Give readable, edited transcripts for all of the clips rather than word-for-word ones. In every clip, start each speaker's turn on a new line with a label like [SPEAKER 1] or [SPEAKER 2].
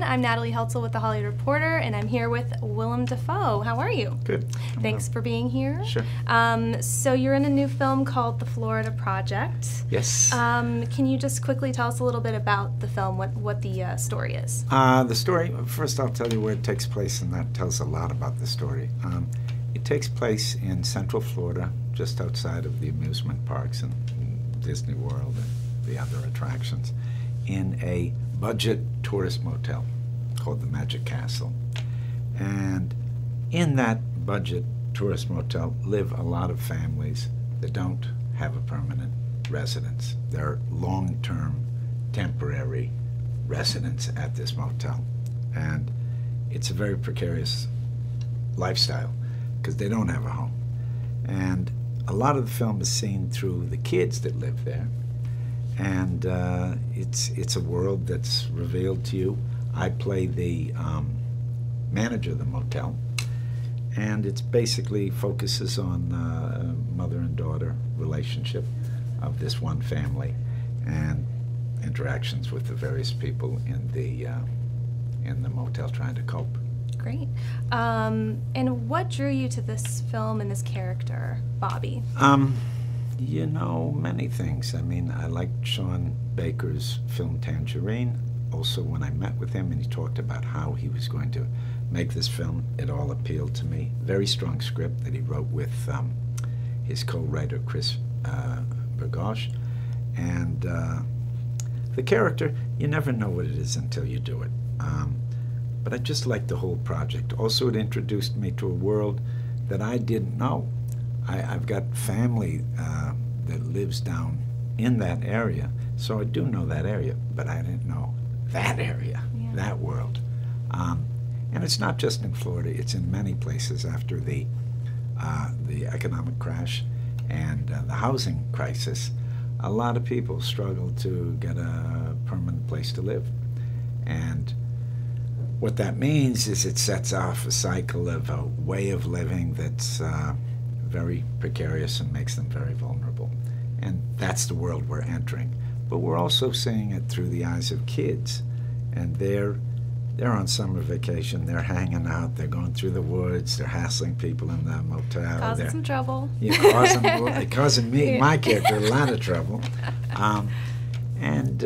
[SPEAKER 1] I'm Natalie Heltzel with The Hollywood Reporter, and I'm here with Willem Dafoe. How are you?
[SPEAKER 2] Good.
[SPEAKER 1] Thanks for being here.
[SPEAKER 2] Sure.
[SPEAKER 1] So you're in a new film called The Florida Project.
[SPEAKER 2] Yes.
[SPEAKER 1] Can you just quickly tell us a little bit about the film, what the story is?
[SPEAKER 2] The story, first I'll tell you where it takes place, and that tells a lot about the story. It takes place in Central Florida, just outside of the amusement parks and Disney World and the other attractions, in a budget tourist motel called the Magic Castle. And in that budget tourist motel live a lot of families that don't have a permanent residence. They're long-term, temporary residents at this motel. And it's a very precarious lifestyle because they don't have a home. And a lot of the film is seen through the kids that live there. And it's a world that's revealed to you. I play the manager of the motel, and it basically focuses on mother and daughter relationship of this one family and interactions with the various people in the motel trying to cope.
[SPEAKER 1] Great. And what drew you to this film and this character, Bobby?
[SPEAKER 2] You know, many things. I mean, I liked Sean Baker's film Tangerine. Also, when I met with him and he talked about how he was going to make this film, it all appealed to me. Very strong script that he wrote with his co-writer, Chris Bergosh. And the character, you never know what it is until you do it. But I just liked the whole project. Also, it introduced me to a world that I didn't know. I've got family that lives down in that area, so I do know that area, but I didn't know that area, that world. And it's not just in Florida, it's in many places after the economic crash and the housing crisis. A lot of people struggle to get a permanent place to live. And what that means is it sets off a cycle of a way of living that's very precarious and makes them very vulnerable. And that's the world we're entering. But we're also seeing it through the eyes of kids. And they're on summer vacation, they're hanging out, they're going through the woods, they're hassling people in the motel.
[SPEAKER 1] Causing some trouble.
[SPEAKER 2] Yeah, causing me, my character, a lot of trouble. And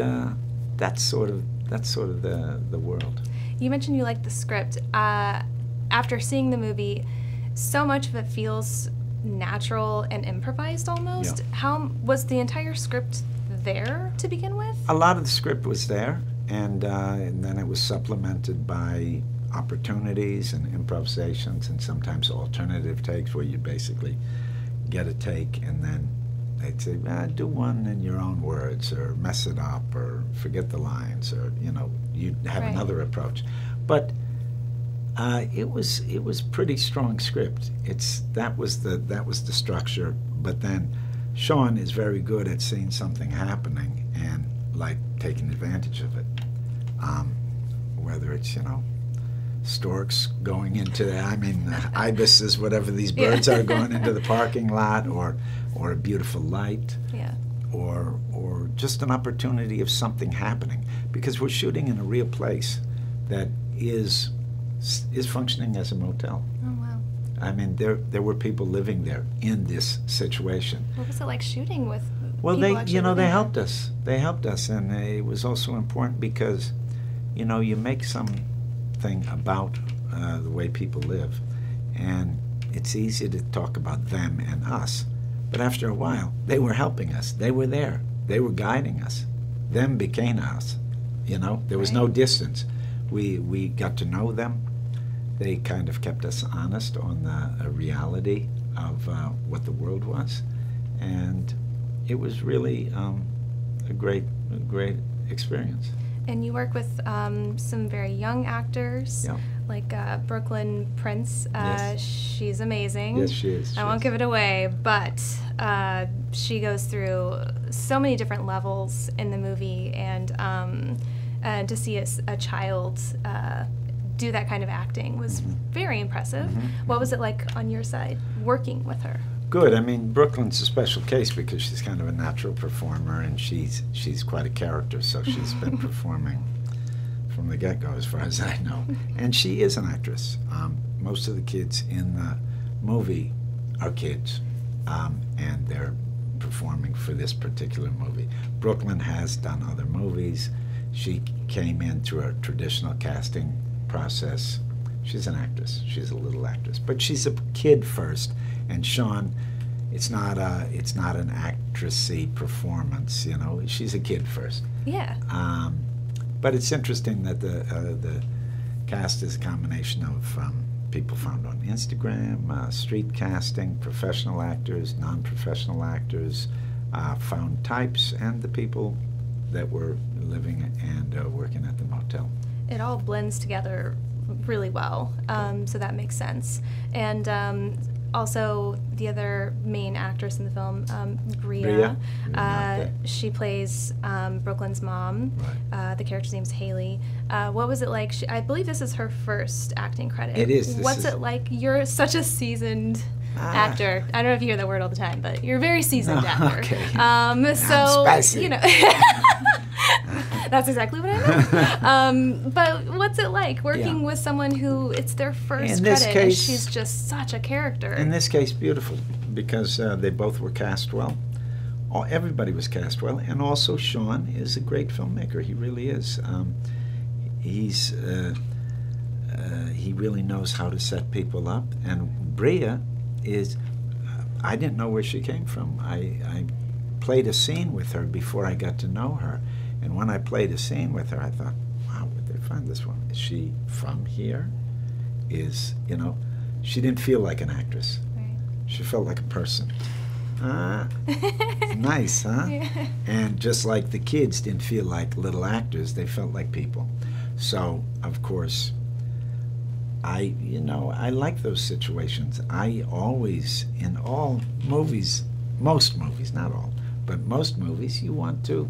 [SPEAKER 2] that's sort of the world.
[SPEAKER 1] You mentioned you liked the script. After seeing the movie, so much of it feels natural and improvised almost.
[SPEAKER 2] Yeah.
[SPEAKER 1] How was the entire script there to begin with?
[SPEAKER 2] A lot of the script was there, and then it was supplemented by opportunities and improvisations and sometimes alternative takes where you basically get a take and then they'd say, do one in your own words or mess it up or forget the lines or, you know, you'd have another approach. But it was pretty strong script. That was the structure. But then Sean is very good at seeing something happening and like taking advantage of it. Whether it's storks going into ibises, whatever these birds are going into the parking lot, or a beautiful light, or just an opportunity of something happening because we're shooting in a real place that is functioning as a motel.
[SPEAKER 1] Oh, wow.
[SPEAKER 2] I mean, there were people living there in this situation.
[SPEAKER 1] What was it like shooting with
[SPEAKER 2] Well,
[SPEAKER 1] people
[SPEAKER 2] they helped us. They helped us, and it was also important because, you make something about the way people live, and it's easy to talk about them and us. But after a while, they were helping us. They were there. They were guiding us. Them became us. There was no distance. We got to know them. They kind of kept us honest on the reality of what the world was, and it was really a great experience.
[SPEAKER 1] And you work with some very young actors, like Brooklyn Prince.
[SPEAKER 2] Yes.
[SPEAKER 1] She's amazing.
[SPEAKER 2] Yes, she is.
[SPEAKER 1] I won't give it away, but she goes through so many different levels in the movie, and to see a child do that kind of acting was very impressive. What was it like on your side, working with her?
[SPEAKER 2] Good. I mean, Brooklyn's a special case because she's kind of a natural performer, and she's quite a character, so she's been performing for from the get-go, as far as I know. And she is an actress. Most of the kids in the movie are kids, and they're performing for this particular movie. Brooklyn has done other movies. She came in through a traditional casting process. She's an actress. She's a little actress, but she's a kid first. And Sean, it's not an actressy performance. You know, she's a kid first.
[SPEAKER 1] Yeah.
[SPEAKER 2] But it's interesting that the cast is a combination of people found on Instagram, street casting, professional actors, non-professional actors, found types, and the people that were living and working at the motel.
[SPEAKER 1] It all blends together really well, so that makes sense. And also, the other main actress in the film, Bria, she plays Brooklyn's mom.
[SPEAKER 2] Right.
[SPEAKER 1] The character's name's Haley. What was it like? I believe this is her first acting credit.
[SPEAKER 2] It is.
[SPEAKER 1] What's it like? You're such a seasoned actor. I don't know if you hear that word all the time, but you're a very seasoned actor.
[SPEAKER 2] Okay.
[SPEAKER 1] So,
[SPEAKER 2] I'm spicy.
[SPEAKER 1] you know. That's exactly what I meant. But what's it like working with someone who it's their first credit and she's just such a character?
[SPEAKER 2] In this case, beautiful, because they both were cast well. Everybody was cast well, and also Sean is a great filmmaker. He really is. He really knows how to set people up, and Bria is. I didn't know where she came from. I played a scene with her before I got to know her. And when I played a scene with her, I thought, wow, where'd they find this one? Is she from here? She didn't feel like an actress.
[SPEAKER 1] Right.
[SPEAKER 2] She felt like a person. Nice, huh?
[SPEAKER 1] Yeah.
[SPEAKER 2] And just like the kids didn't feel like little actors, they felt like people. So, of course, I like those situations. I always, in all movies, most movies, not all, but most movies, you want to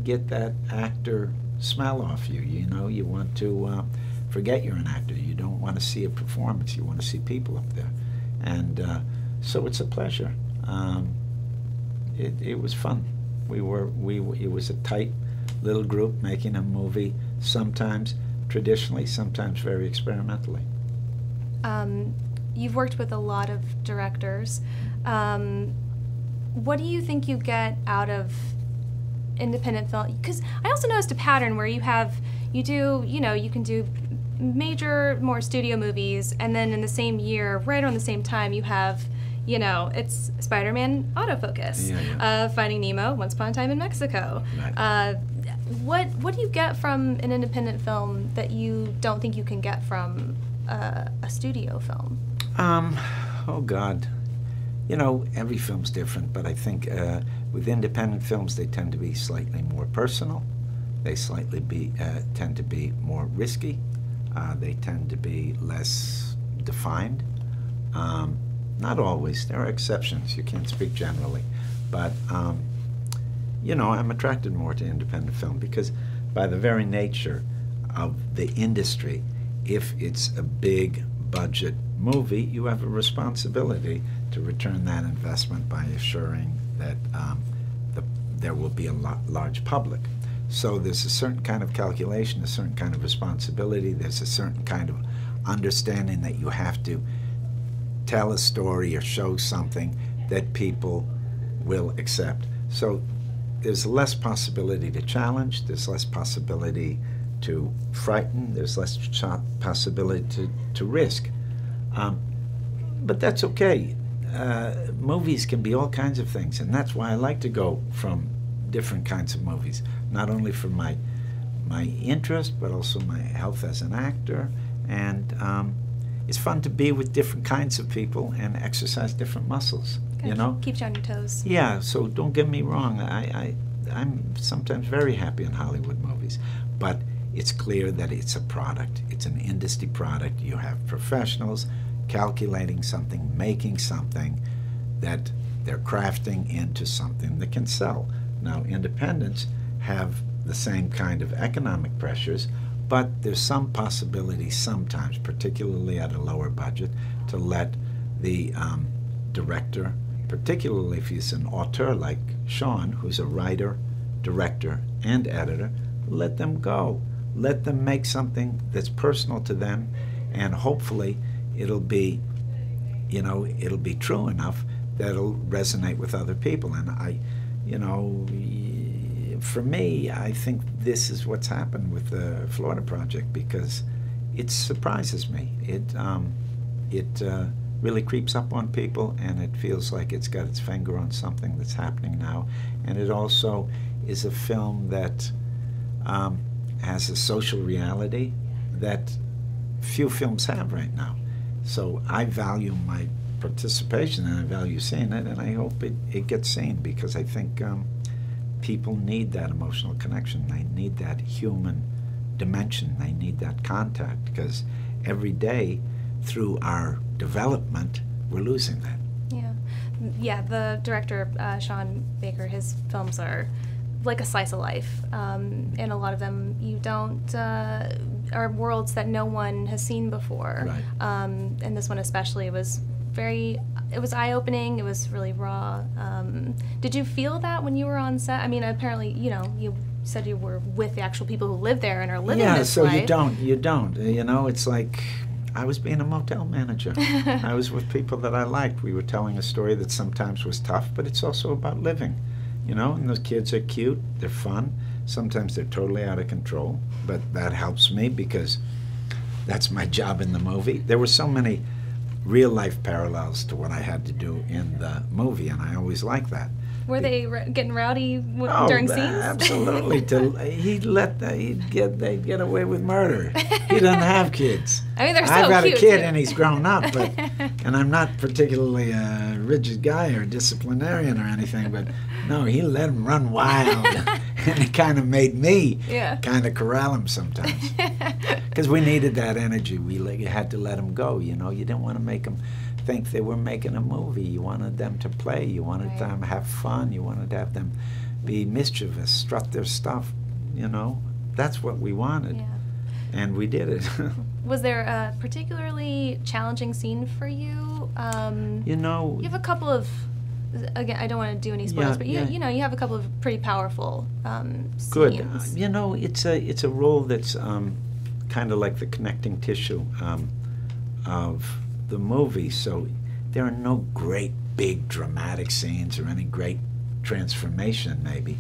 [SPEAKER 2] get that actor smell off you. You want to forget you're an actor. You don't want to see a performance. You want to see people up there. And so it's a pleasure. It was fun. It was a tight little group making a movie, sometimes traditionally, sometimes very experimentally.
[SPEAKER 1] You've worked with a lot of directors. What do you think you get out of independent film? Because I also noticed a pattern where you can do major, more studio movies, and then in the same year, right around the same time, you have, it's Spider-Man autofocus, Finding Nemo, Once Upon a Time in Mexico.
[SPEAKER 2] Right.
[SPEAKER 1] What do you get from an independent film that you don't think you can get from a studio film?
[SPEAKER 2] Oh God. Every film's different, but I think with independent films, they tend to be slightly more personal. They tend to be more risky. They tend to be less defined. Not always. There are exceptions. You can't speak generally. But, I'm attracted more to independent film because by the very nature of the industry, if it's a big budget movie, you have a responsibility to return that investment by assuring that there will be a large public. So there's a certain kind of calculation, a certain kind of responsibility, there's a certain kind of understanding that you have to tell a story or show something that people will accept. So there's less possibility to challenge, there's less possibility to frighten, there's less possibility to risk. But that's okay. Movies can be all kinds of things, and that's why I like to go from different kinds of movies, not only for my interest, but also my health as an actor. And it's fun to be with different kinds of people and exercise different muscles.
[SPEAKER 1] Keeps you on your toes.
[SPEAKER 2] Yeah. So don't get me wrong. I'm sometimes very happy in Hollywood movies, but it's clear that it's a product. It's an industry product. You have professionals calculating something, making something that they're crafting into something that can sell. Now, independents have the same kind of economic pressures, but there's some possibility sometimes, particularly at a lower budget, to let the director, particularly if he's an auteur like Sean, who's a writer, director, and editor, let them go. Let them make something that's personal to them, and hopefully it'll be, you know, it'll be true enough that it'll resonate with other people. And for me, I think this is what's happened with the Florida Project, because it surprises me. It really creeps up on people, and it feels like it's got its finger on something that's happening now. And it also is a film that has a social reality that few films have right now. So I value my participation, and I value seeing it, and I hope it gets seen, because I think people need that emotional connection. They need that human dimension. They need that contact, because every day through our development, we're losing that.
[SPEAKER 1] Yeah, the director, Sean Baker, his films are like a slice of life, and a lot of them are worlds that no one has seen before.
[SPEAKER 2] Right.
[SPEAKER 1] And this one especially was it was eye-opening. It was really raw. Did you feel that when you were on set? I mean, apparently, you said you were with the actual people who live there and are living this life.
[SPEAKER 2] Yeah, so you don't. It's like I was being a motel manager. I was with people that I liked. We were telling a story that sometimes was tough, but it's also about living. And those kids are cute, they're fun. Sometimes they're totally out of control, but that helps me because that's my job in the movie. There were so many real-life parallels to what I had to do in the movie, and I always like that.
[SPEAKER 1] Were they getting rowdy during scenes?
[SPEAKER 2] Absolutely. They'd get away with murder. He doesn't have kids.
[SPEAKER 1] I mean, they're so
[SPEAKER 2] I've got
[SPEAKER 1] cute,
[SPEAKER 2] a kid
[SPEAKER 1] too.
[SPEAKER 2] and he's grown up, and I'm not particularly a rigid guy or disciplinarian or anything, but no, he let him run wild, and it kind of made me kind of corral him sometimes, because we needed that energy. We had to let him go. You didn't want to make him think they were making a movie. You wanted them to play. You wanted them to have fun. You wanted to have them be mischievous, strut their stuff. That's what we wanted.
[SPEAKER 1] Yeah.
[SPEAKER 2] And we did it.
[SPEAKER 1] Was there a particularly challenging scene for you?
[SPEAKER 2] You
[SPEAKER 1] have a couple of, again, I don't want to do any spoilers, but you have a couple of pretty powerful scenes.
[SPEAKER 2] Good. It's a role that's kind of like the connecting tissue of the movie. So there are no great big dramatic scenes or any great transformation maybe.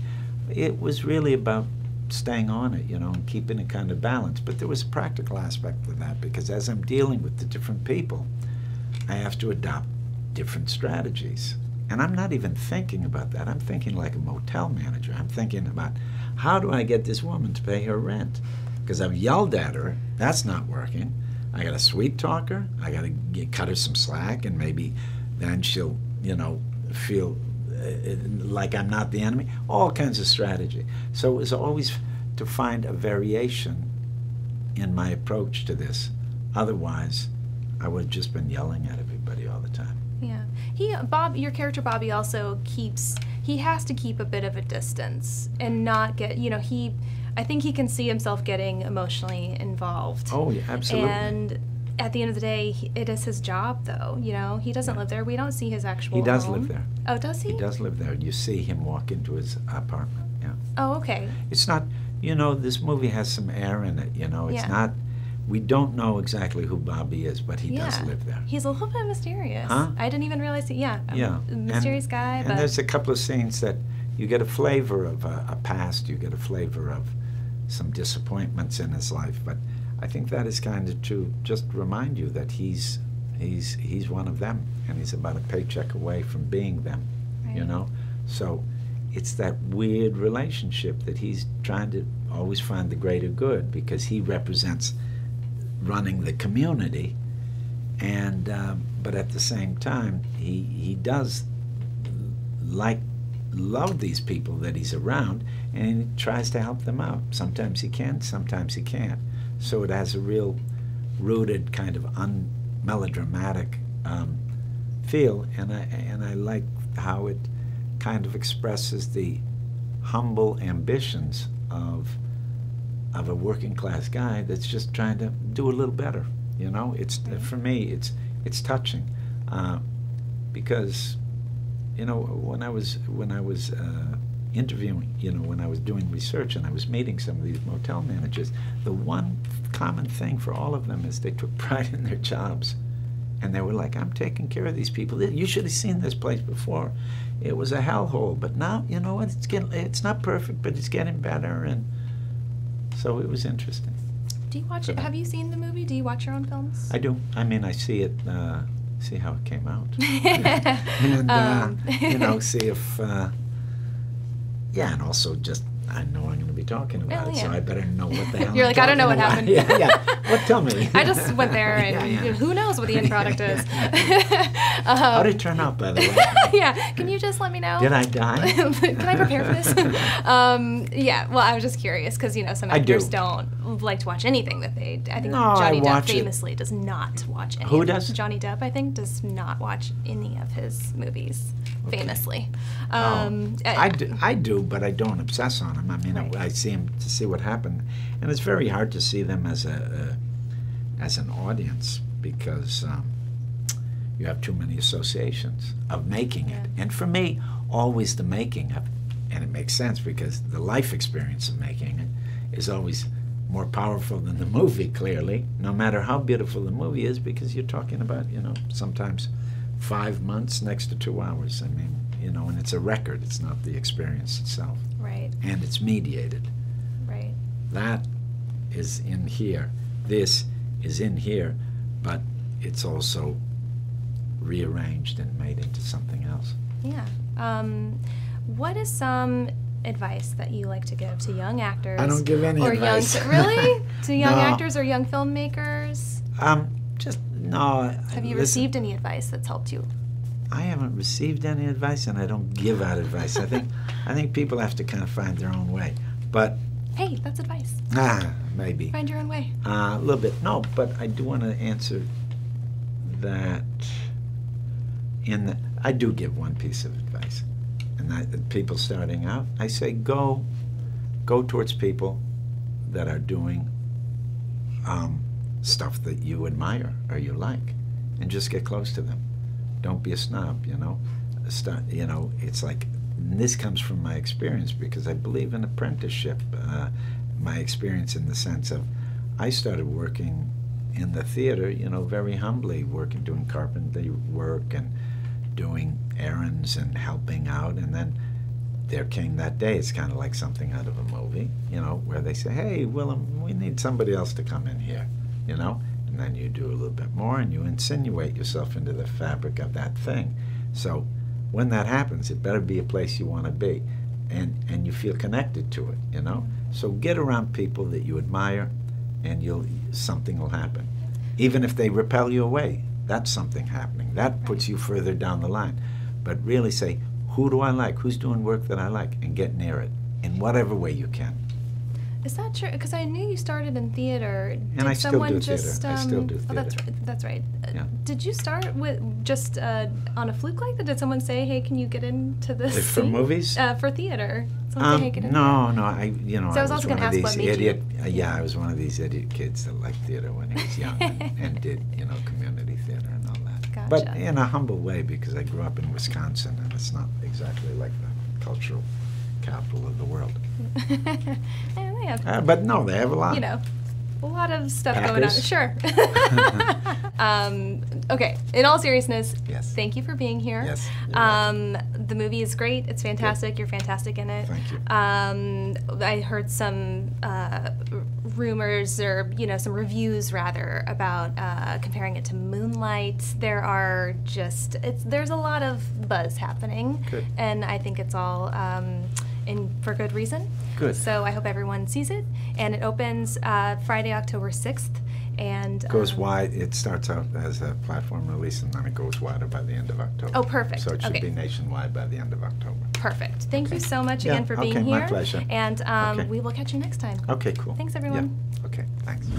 [SPEAKER 2] It was really about staying on it, and keeping it kind of balanced. But there was a practical aspect to that, because as I'm dealing with the different people, I have to adopt different strategies. And I'm not even thinking about that. I'm thinking like a motel manager. I'm thinking about, how do I get this woman to pay her rent? Because I've yelled at her. That's not working. I got to sweet talk her. I got to cut her some slack, and maybe then she'll, feel like I'm not the enemy. All kinds of strategy. So it was always to find a variation in my approach to this. Otherwise, I would have just been yelling at everybody all the time.
[SPEAKER 1] Yeah. Your character Bobby also he has to keep a bit of a distance and not get, I think he can see himself getting emotionally involved.
[SPEAKER 2] Oh, yeah, absolutely.
[SPEAKER 1] And at the end of the day, it is his job, though. He doesn't live there. We don't see his actual
[SPEAKER 2] He does
[SPEAKER 1] home.
[SPEAKER 2] live there.
[SPEAKER 1] Oh, does he?
[SPEAKER 2] He does live there. You see him walk into his apartment, yeah.
[SPEAKER 1] Oh, okay.
[SPEAKER 2] It's not, this movie has some air in it, It's not, we don't know exactly who Bobby is, but he does live there.
[SPEAKER 1] He's a little bit mysterious.
[SPEAKER 2] Huh?
[SPEAKER 1] I didn't even realize it. Yeah. A mysterious guy.
[SPEAKER 2] And there's a couple of scenes that you get a flavor of a past, you get a flavor of some disappointments in his life, but I think that is kind of to just remind you that he's one of them, and he's about a paycheck away from being them,
[SPEAKER 1] right.
[SPEAKER 2] So it's that weird relationship that he's trying to always find the greater good, because he represents running the community, and but at the same time he does love these people that he's around, and he tries to help them out. Sometimes he can, sometimes he can't. So it has a real rooted kind of unmelodramatic feel, and I like how it kind of expresses the humble ambitions of a working class guy that's just trying to do a little better. It's, for me, it's touching, because when I was interviewing, when I was doing research and I was meeting some of these motel managers, the one common thing for all of them is they took pride in their jobs. And they were like, I'm taking care of these people. You should have seen this place before. It was a hellhole. But now, it's not perfect, but it's getting better. And so it was interesting.
[SPEAKER 1] Do you watch it? Have you seen the movie? Do you watch your own films?
[SPEAKER 2] I do. I mean, I see it, see how it came out. And, see if, and also just, I know I'm going to be talking about it, so I better know what the hell
[SPEAKER 1] You're like, I don't know what happened.
[SPEAKER 2] Yeah. Well, tell me.
[SPEAKER 1] I just went there, and who knows what the end product is.
[SPEAKER 2] How did it turn out, by the way?
[SPEAKER 1] Yeah, can you just let me know?
[SPEAKER 2] Did I die?
[SPEAKER 1] Can I prepare for this? Well, I was just curious, because, some actors don't like to watch anything that they... I think Johnny Depp famously does not watch any
[SPEAKER 2] Who
[SPEAKER 1] of
[SPEAKER 2] does?
[SPEAKER 1] Johnny Depp, I think, does not watch any of his movies, famously.
[SPEAKER 2] I do, but I don't obsess on them. I mean, I see them to see what happened, and it's very hard to see them as an audience because you have too many associations of making it. And for me, always the making of it, and it makes sense because the life experience of making it is always more powerful than the movie, clearly, no matter how beautiful the movie is, because you're talking about, sometimes 5 months next to 2 hours. I mean, and it's a record. It's not the experience itself.
[SPEAKER 1] Right.
[SPEAKER 2] And it's mediated.
[SPEAKER 1] Right.
[SPEAKER 2] That is in here. This is in here, but it's also rearranged and made into something else.
[SPEAKER 1] Yeah. What is some advice that you like to give to young actors?
[SPEAKER 2] I don't give any advice.
[SPEAKER 1] Really? To young actors or young filmmakers?
[SPEAKER 2] No.
[SPEAKER 1] Have you received any advice that's helped you?
[SPEAKER 2] I haven't received any advice, and I don't give out advice. I think people have to kind of find their own way. But
[SPEAKER 1] hey, that's advice.
[SPEAKER 2] Maybe.
[SPEAKER 1] Find your own way.
[SPEAKER 2] A little bit. No, but I do want to answer that. I do give one piece of advice, and that people starting out, I say go towards people that are doing stuff that you admire or you like, and just get close to them. Don't be a snob, It's like, and this comes from my experience because I believe in apprenticeship. My experience in the sense of, I started working in the theater, very humbly, doing carpentry work and doing errands and helping out, and then there came that day. It's kind of like something out of a movie, where they say, hey, Willem, we need somebody else to come in here, And then you do a little bit more, and you insinuate yourself into the fabric of that thing. So when that happens, it better be a place you want to be, and you feel connected to it, So get around people that you admire, and something will happen. Even if they repel you away, that's something happening. That puts you further down the line. But really say, who do I like? Who's doing work that I like? And get near it in whatever way you can.
[SPEAKER 1] Is that true? Because I knew you started in theater.
[SPEAKER 2] And I still do theater. I still do theater.
[SPEAKER 1] Oh, that's right.
[SPEAKER 2] Yeah.
[SPEAKER 1] Did you start with just on a fluke like that? Did someone say, "Hey, can you get into this?"
[SPEAKER 2] For movies?
[SPEAKER 1] For theater. Someone say, "Hey, get in."
[SPEAKER 2] No.
[SPEAKER 1] So I was also going to ask what made you.
[SPEAKER 2] I was one of these idiot kids that liked theater when he was young and did community theater and all that.
[SPEAKER 1] Gotcha.
[SPEAKER 2] But in a humble way, because I grew up in Wisconsin, and it's not exactly like the cultural capital of the world. But no, they have a lot.
[SPEAKER 1] A lot of stuff
[SPEAKER 2] Packers.
[SPEAKER 1] going on. Sure. Okay, in all seriousness,
[SPEAKER 2] yes.
[SPEAKER 1] Thank you for being here.
[SPEAKER 2] Yes.
[SPEAKER 1] The movie is great. It's fantastic.
[SPEAKER 2] Good.
[SPEAKER 1] You're fantastic in it.
[SPEAKER 2] Thank you.
[SPEAKER 1] I heard some rumors or, some reviews rather about comparing it to Moonlight. There's a lot of buzz happening.
[SPEAKER 2] Good.
[SPEAKER 1] And I think it's all for good reason.
[SPEAKER 2] Good.
[SPEAKER 1] So I hope everyone sees it. And it opens Friday, October 6th. And
[SPEAKER 2] goes wide. It starts out as a platform release, and then it goes wider by the end of October.
[SPEAKER 1] Oh, perfect.
[SPEAKER 2] So it should be nationwide by the end of October.
[SPEAKER 1] Perfect. Thank you so much again for being here.
[SPEAKER 2] My pleasure.
[SPEAKER 1] And we will catch you next time.
[SPEAKER 2] Okay, cool.
[SPEAKER 1] Thanks, everyone.
[SPEAKER 2] Yeah. Okay, thanks.